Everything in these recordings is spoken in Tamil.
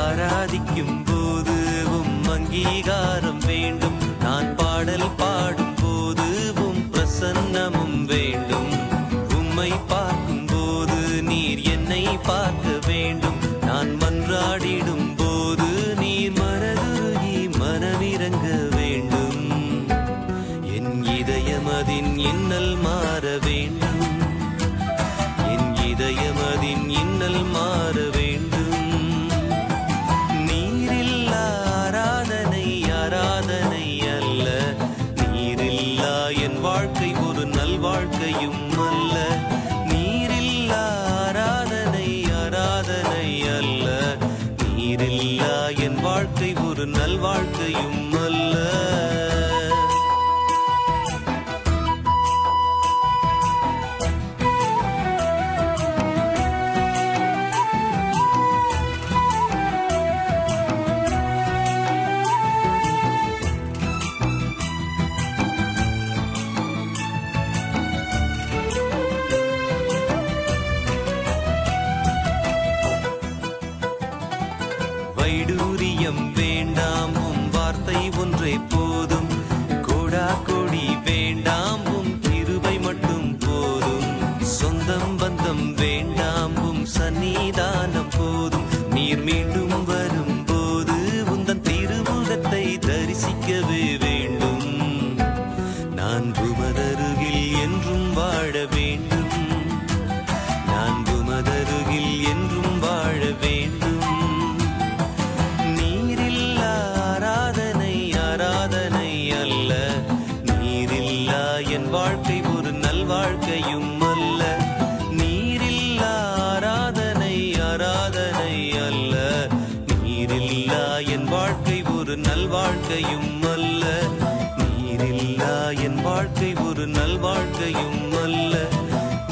ஆராதிக்கும் போது அங்கீகாரம் வேண்டும். நான் பாடல் பாடும் போது பிரசன்னமும் வேண்டும். உம்மை பார்க்கும் போது நீர் என்னை பார்க்க வேண்டும். நான் மன்றாடிடும் போது நீர் மனதுருகி மனமிறங்க வேண்டும். என் இதயமதின் இன்னல் மாற வேண்டும். என் இதயமதின் இன்னல் மாற வேண்டும். வாழ்க்கை ஒரு நல்வாழ்க்கையும் அல்ல. நீரில்லா ஆராதனை ஆராதனை அல்ல. நீரில்லா என் வாழ்க்கை ஒரு நல்வாழ்க்கையும் அல்ல. வைடூரியம் வேண்டாம், வார்த்தை ஒன்றே போதும். கோடா கோடி வேண்டாம், கிருபை மட்டும் போதும். சொந்தம் பந்தம் வேண்டாம், சன்னிதானம் போதும். நீர் மீண்டும் வரும் போது உந்தன் திருமுகத்தை தரிசிக்கவே வேண்டும். நான் உமதருகில் என்றும் வாழ வேண்டும். நான் உமதருகில் என்றும் வாழ வேண்டும். என் வாழ்க்கை ஒரு நல்வாழ்க்கையும் அல்ல. நீரில்லா ஆராதனை ஆராதனை அல்ல. நீரில்லா என் வாழ்க்கை ஒரு நல்வாழ்க்கையும் அல்ல. நீரில்லா என் வாழ்க்கை ஒரு நல்வாழ்க்கையும் அல்ல.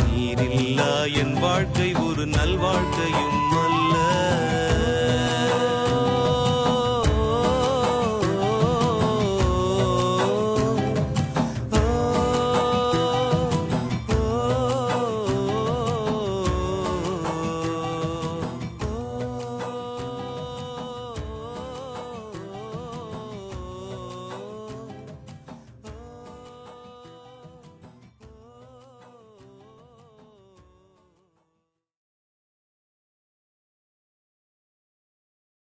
நீரில்லா என் வாழ்க்கை ஒரு நல்வாழ்க்கையும் அல்ல.